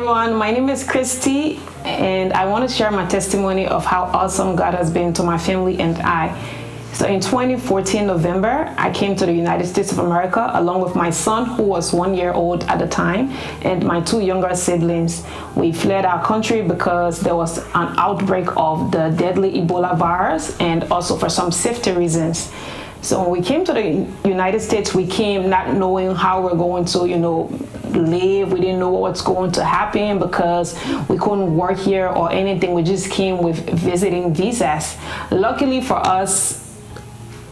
everyone. My name is Cristie, and I want to share my testimony of how awesome God has been to my family and I. So in 2014 November, I came to the United States of America along with my son, who was 1 year old at the time, and my two younger siblings. We fled our country because there was an outbreak of the deadly Ebola virus, and also for some safety reasons. So when we came to the United States, we came not knowing how we're going to, live. We didn't know what's going to happen because we couldn't work here or anything. We just came with visiting visas. Luckily for us,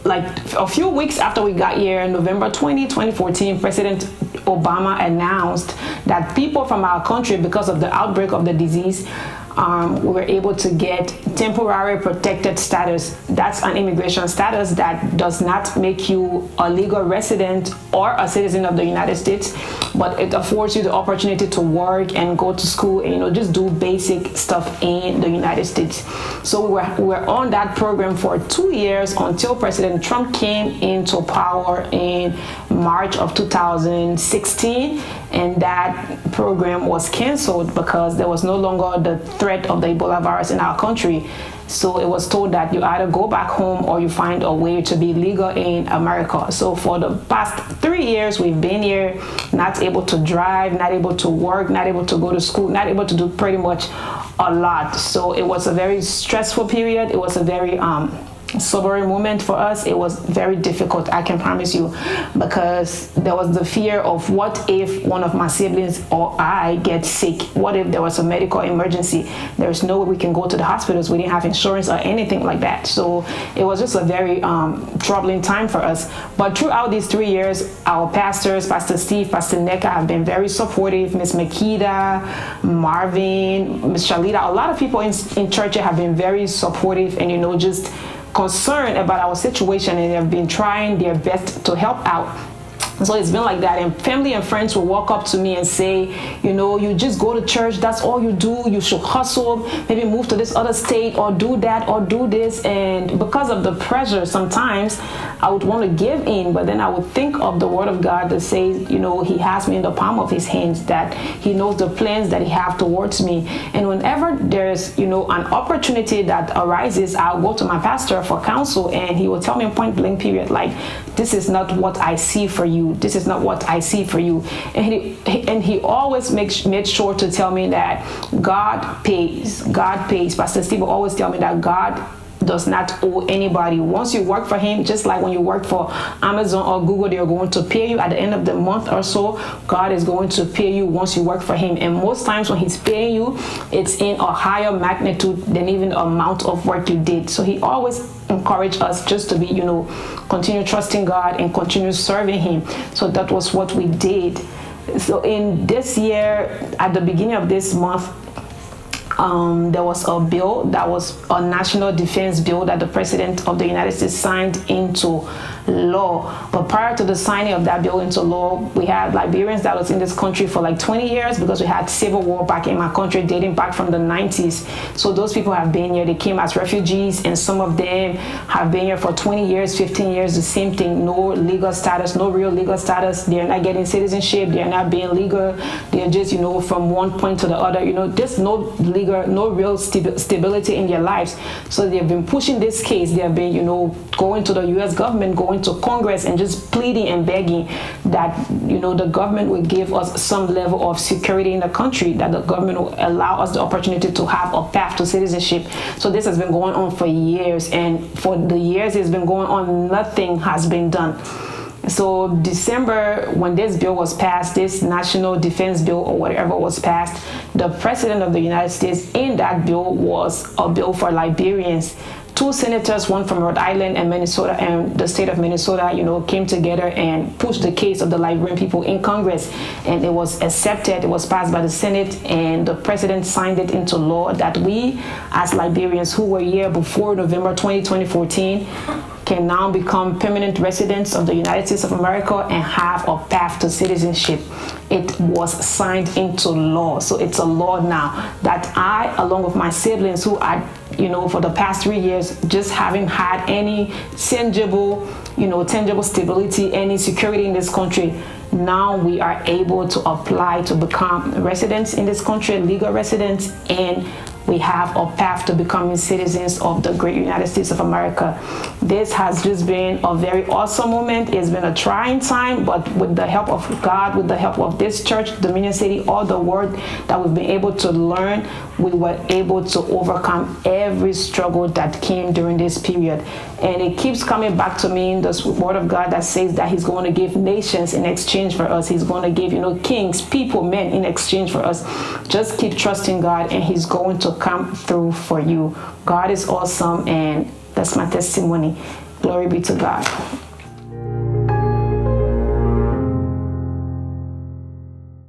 like a few weeks after we got here, November 2014, President Obama announced that people from our country, because of the outbreak of the disease, we were able to get temporary protected status. That's an immigration status that does not make you a legal resident or a citizen of the United States, but it affords you the opportunity to work and go to school and just do basic stuff in the United States. So we were on that program for 2 years until President Trump came into power in March of 2016, and that program was canceled because there was no longer the threat of the Ebola virus in our country. So it was told that you either go back home or you find a way to be legal in America. So for the past 3 years, we've been here, not able to drive, not able to work, not able to go to school, not able to do pretty much a lot. So it was a very stressful period. It was a very sobering moment for us. It was very difficult, I can promise you, because there was the fear of what if one of my siblings or I get sick? What if there was a medical emergency? There's no way we can go to the hospitals. We didn't have insurance or anything like that. So it was just a very troubling time for us. But throughout these 3 years, our pastors, Pastor Steve, Pastor Neka, have been very supportive. Miss Makita, Marvin, Miss Shalita, a lot of people in church have been very supportive and just concerned about our situation, and they've been trying their best to help out. So it's been like that, and family and friends will walk up to me and say, you just go to church, that's all you do, you should hustle, maybe move to this other state or do that or do this. And because of the pressure, sometimes I would want to give in, but then I would think of the word of God that says, he has me in the palm of his hands, that he knows the plans that he has towards me. And whenever there's, an opportunity that arises, I'll go to my pastor for counsel, and he will tell me point blank period, like, this is not what I see for you. This is not what I see for you. And he always made sure to tell me that God pays. God pays. Pastor Steve will always tell me that God does not owe anybody. Once you work for him, just like when you work for Amazon or Google, they're going to pay you at the end of the month or so. God is going to pay you once you work for him. And most times when he's paying you, it's in a higher magnitude than even the amount of work you did. So he always encouraged us just to be, continue trusting God and continue serving him. So that was what we did. So in this year, at the beginning of this month, there was a bill that was a national defense bill that the president of the United States signed into law. But prior to the signing of that bill into law, we had Liberians that was in this country for like 20 years because we had civil war back in my country dating back from the 90s. So those people have been here. They came as refugees, and some of them have been here for 20 years, 15 years, the same thing. No legal status, no real legal status. They're not getting citizenship. They're not being legal. They're just, from one point to the other, there's no real stability in their lives. So they've been pushing this case. They have been, going to the U.S. government, going to Congress, and just pleading and begging that, the government will give us some level of security in the country, that the government will allow us the opportunity to have a path to citizenship. So this has been going on for years, and for the years it's been going on, nothing has been done. So December, when this bill was passed, this national defense bill or whatever was passed, the president of the United States in that bill was a bill for Liberians. Two senators, one from Rhode Island and Minnesota, and the state of Minnesota, came together and pushed the case of the Liberian people in Congress, and it was accepted. It was passed by the Senate, and the president signed it into law that we, as Liberians who were here before November 2014, can now become permanent residents of the United States of America and have a path to citizenship. It was signed into law. So it's a law now that I, along with my siblings who are, for the past 3 years, just haven't had any tangible stability, any security in this country. now we are able to apply to become residents in this country, legal residents, and we have a path to becoming citizens of the great United States of America. This has just been a very awesome moment. It's been a trying time, but with the help of God, with the help of this church, Dominion City, all the word that we've been able to learn, we were able to overcome every struggle that came during this period. And it keeps coming back to me in this word of God that says that he's going to give nations in exchange for us. He's going to give, kings, people, men in exchange for us. Just keep trusting God, and he's going to come through for you. God is awesome, and that's my testimony. Glory be to God.